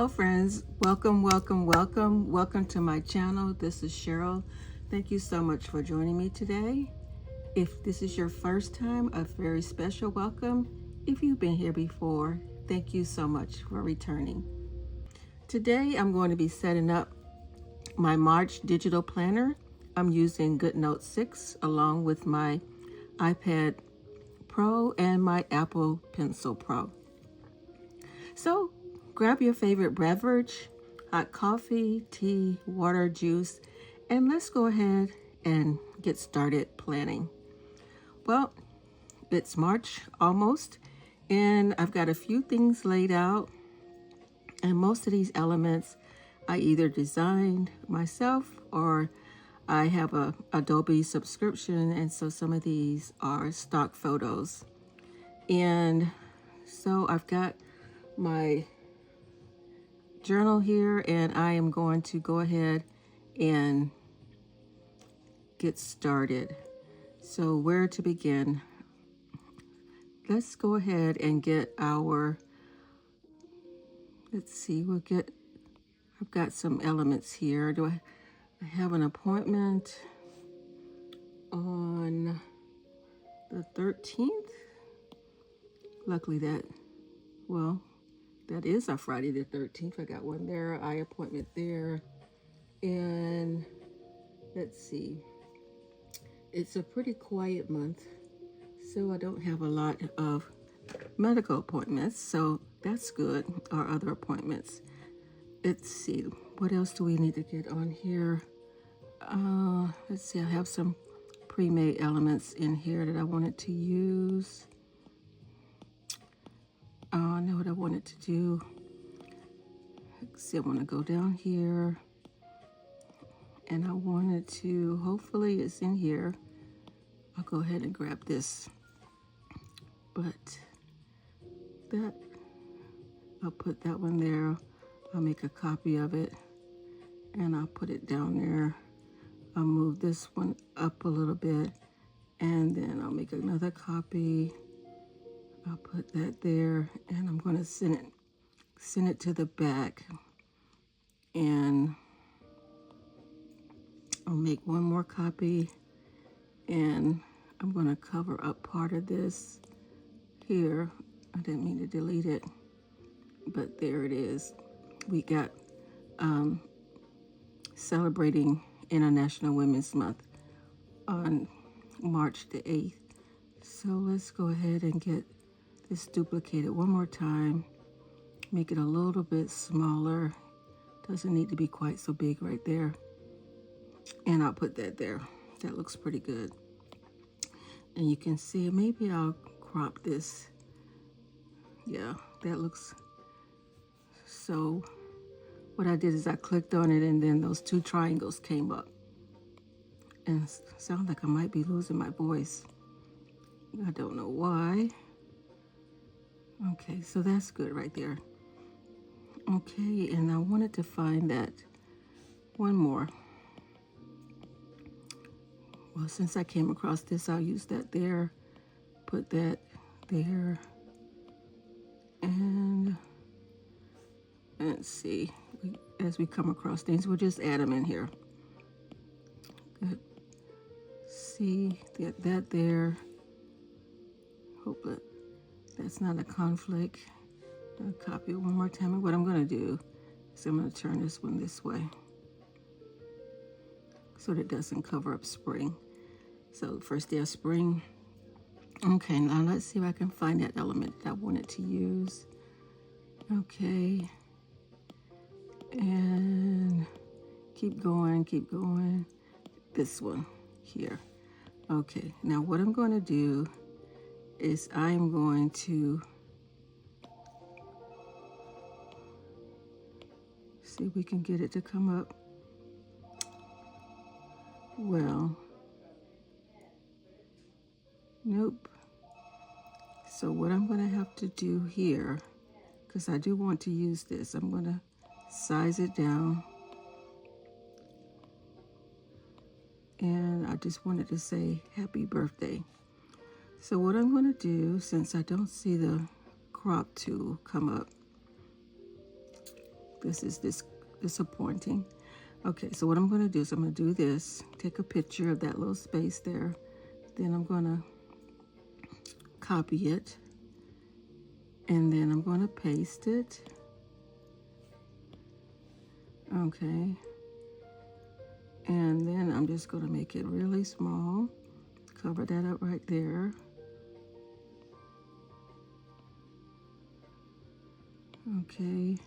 Hello friends, welcome to my channel. This is Cheryl. Thank you so much for joining me today. If this is your first time, a very special welcome. If you've been here before, thank you so much for returning. Today I'm going to be setting up my March digital planner. I'm using GoodNotes 6 along with my iPad Pro and my Apple Pencil Pro. So grab your favorite beverage, hot coffee, tea, water, juice, and let's go ahead and get started planning. Well, it's March almost, and I've got a few things laid out, and most of these elements I either designed myself or I have a Adobe subscription, and so some of these are stock photos. And so I've got my journal here, and I am going to go ahead and get started. So where to begin? Let's go ahead and get our, let's see, I've got some elements here. I have an appointment on the 13th. Luckily that is a Friday the 13th. I got one there, eye appointment there. And let's see, it's a pretty quiet month, so I don't have a lot of medical appointments, so that's good, or other appointments. Let's see, what else do we need to get on here? Let's see, I have some pre-made elements in here that I wanted to use. I know what I wanted to do. Let's see, I want to go down here, and I wanted to, hopefully it's in here. I'll go ahead and grab this, but I'll put that one there. I'll make a copy of it, and I'll put it down there. I'll move this one up a little bit, and then I'll make another copy. I'll put that there, and I'm going to send it to the back, and I'll make one more copy, and I'm going to cover up part of this here. I didn't mean to delete it, but there it is. We got celebrating International Women's Month on March the 8th. So let's go ahead and get this duplicated one more time. Make it a little bit smaller. Doesn't need to be quite so big right there. And I'll put that there. That looks pretty good. And you can see, maybe I'll crop this. Yeah, that looks, so what I did is I clicked on it, and then those two triangles came up. And it sounds like I might be losing my voice. I don't know why. Okay, so that's good right there. Okay, and I wanted to find that one more. Well, since I came across this, I'll use that there, put that there, and let's see, as we come across things, we'll just add them in here. Good. See, get that there. Hope that that's not a conflict. I'll copy it one more time, and what I'm going to do is I'm going to turn this one this way so that it doesn't cover up spring. So first day of spring. Okay, now let's see if I can find that element that I wanted to use. Okay, and keep going. This one here. Okay, now what I'm going to do is I'm going to see if we can get it to come up. Well, nope. So what I'm going to have to do here, because I do want to use this, I'm going to size it down. And I just wanted to say happy birthday. So what I'm going to do, since I don't see the crop tool come up, This is disappointing. Okay, so what I'm going to do is I'm going to do this, take a picture of that little space there. Then I'm going to copy it. And then I'm going to paste it. Okay. And then I'm just going to make it really small. Cover that up right there. Okay.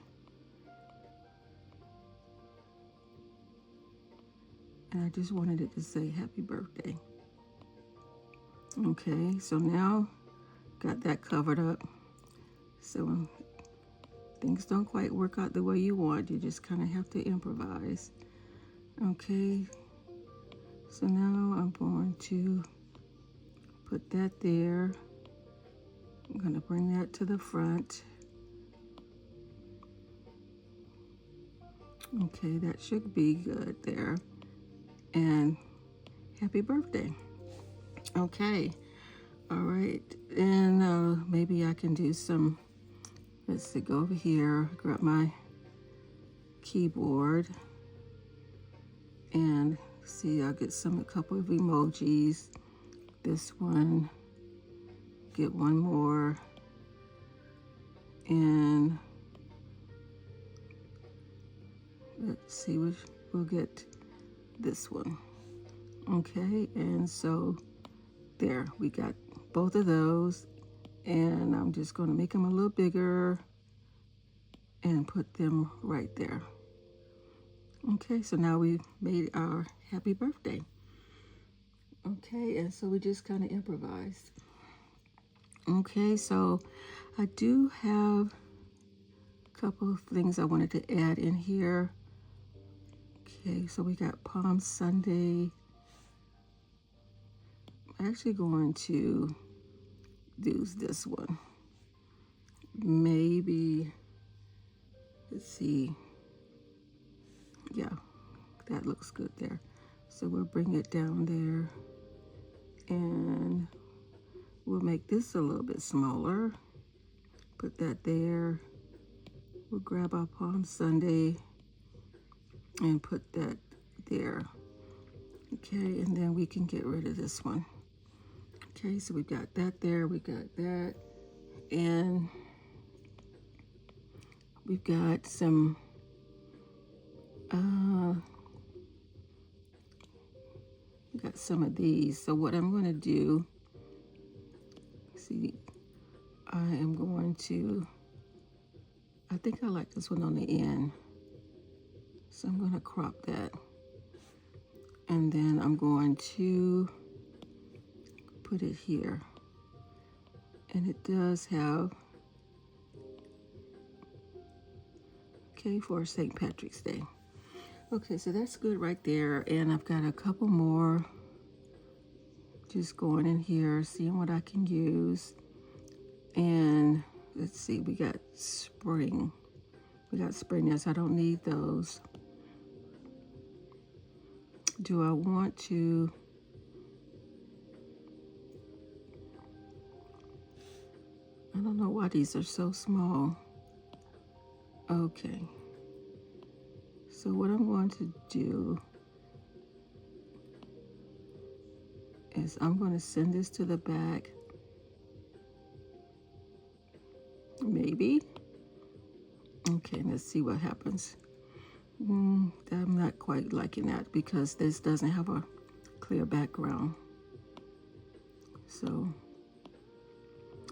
And I just wanted it to say happy birthday. Okay, so now got that covered up. So when things don't quite work out the way you want, you just kind of have to improvise. Okay, so now I'm going to put that there. I'm going to bring that to the front. Okay, that should be good there. And happy birthday. Okay, all right. And maybe I can do some, let's see, go over here, grab my keyboard, and see, I'll get a couple of emojis. This one, get one more, and let's see, we'll get this one. Okay, and so there, we got both of those, and I'm just going to make them a little bigger and put them right there. Okay, so now we've made our happy birthday. Okay, and so we just kind of improvised. Okay, so I do have a couple of things I wanted to add in here. Okay, so we got Palm Sunday. I'm actually going to do this one. Maybe, let's see. Yeah, that looks good there. So we'll bring it down there, and we'll make this a little bit smaller. Put that there. We'll grab our Palm Sunday and put that there. Okay, and then we can get rid of this one. Okay, so we got that there, we got that, and we've got some we got some of these. So what I'm going to do, see, I am going to, I think I like this one on the end, so I'm going to crop that, and then I'm going to put it here, and it does have, okay, for St. Patrick's Day. Okay, so that's good right there, and I've got a couple more just going in here, seeing what I can use. And let's see, we got spring. We got spring, yes, I don't need those. Do I want to, I don't know why these are so small. Okay. So what I'm going to do is I'm going to send this to the back. Maybe. Okay, let's see what happens. I'm not quite liking that because this doesn't have a clear background. So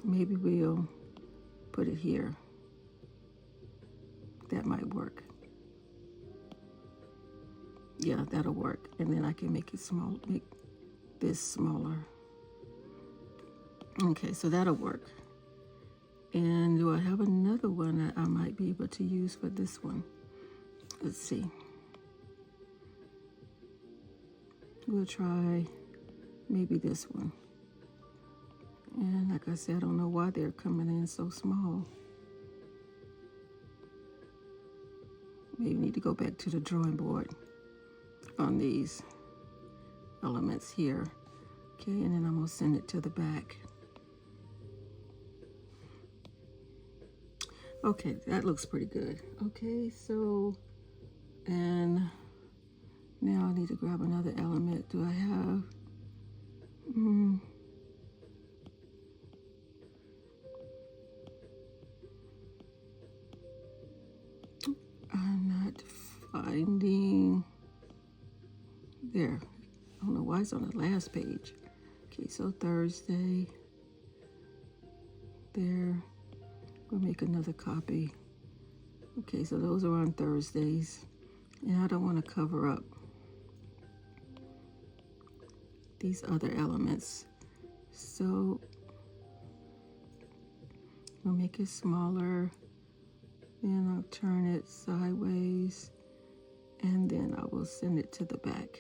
maybe we'll put it here. That might work. Yeah, that'll work. And then I can make it small, make this smaller. Okay, so that'll work. And do I have another one that I might be able to use for this one? Let's see. We'll try maybe this one. And like I said, I don't know why they're coming in so small. Maybe need to go back to the drawing board on these elements here. Okay, and then I'm gonna send it to the back. Okay, that looks pretty good. Okay, so, and now I need to grab another element. Do I have, I'm not finding, there. I don't know why it's on the last page. Okay, so Thursday, there. We'll make another copy. Okay, so those are on Thursdays. And I don't want to cover up these other elements. So we'll make it smaller. Then I'll turn it sideways. And then I will send it to the back.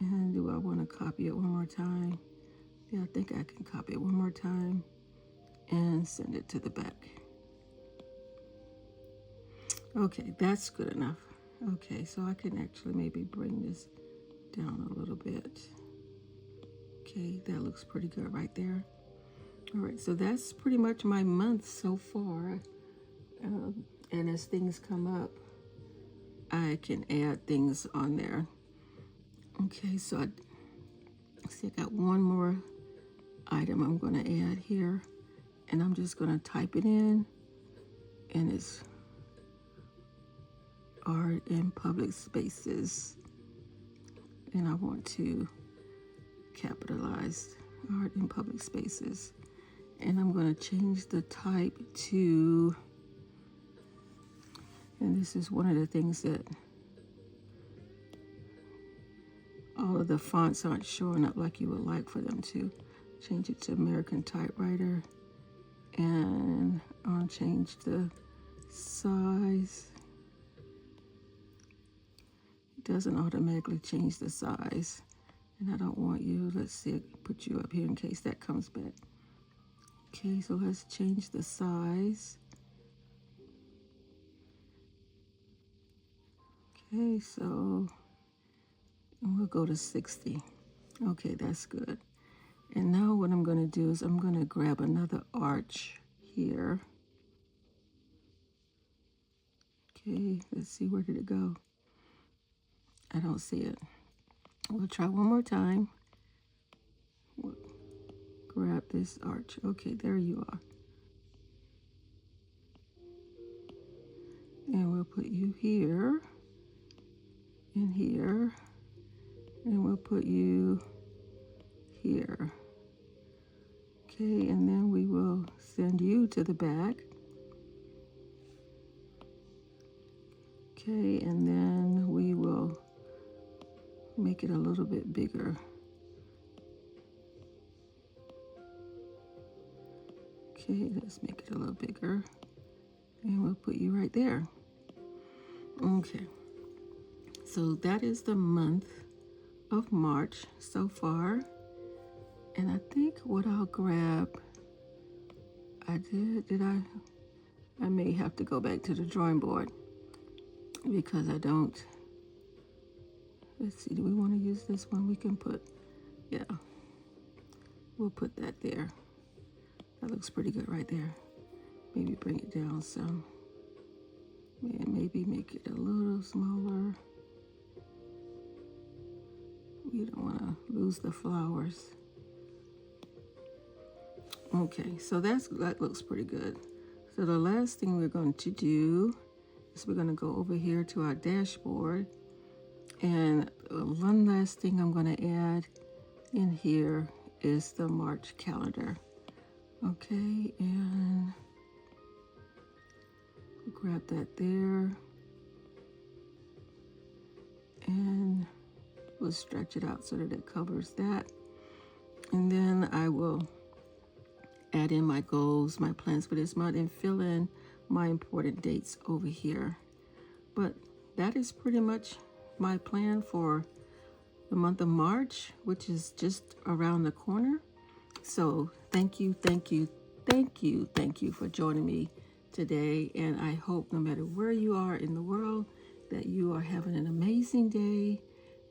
And do I want to copy it one more time? Yeah, I think I can copy it one more time and send it to the back. Okay, that's good enough. Okay, so I can actually maybe bring this down a little bit. Okay, that looks pretty good right there. All right, so that's pretty much my month so far. And as things come up, I can add things on there. Okay, so I got one more item I'm going to add here, and I'm just going to type it in, and it's art in public spaces, and I want to capitalize art in public spaces, and I'm going to change the type to, and this is one of the things that all of the fonts aren't showing up like you would like for them to. Change it to American Typewriter, and I'll change the size. It doesn't automatically change the size, and I don't want you, let's see, put you up here in case that comes back. Okay, so let's change the size. Okay, so and we'll go to 60. Okay, that's good. And now what I'm going to do is I'm going to grab another arch here. Okay, let's see, where did it go? I don't see it. We'll try one more time. We'll grab this arch. Okay, there you are. And we'll put you here and here. And we'll put you here. Okay, and then we will send you to the back. Okay, and then we will make it a little bit bigger. Okay, let's make it a little bigger. And we'll put you right there. Okay, so that is the month of March so far. And I think what I'll grab, I may have to go back to the drawing board because I don't, let's see, do we want to use this one? We can put, yeah, we'll put that there. That looks pretty good right there. Maybe bring it down some. And maybe make it a little smaller. We don't want to lose the flowers. Okay, so that looks pretty good. So the last thing we're going to do is we're going to go over here to our dashboard. And one last thing I'm going to add in here is the March calendar. Okay, and grab that there. And we'll stretch it out so that it covers that. And then I will add in my goals, my plans for this month, and fill in my important dates over here. But that is pretty much my plan for the month of March, which is just around the corner. So thank you for joining me today. And I hope no matter where you are in the world, that you are having an amazing day.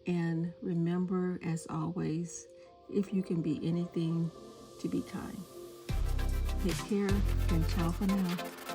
And remember, as always, if you can be anything, to be kind. Take care and ciao for now.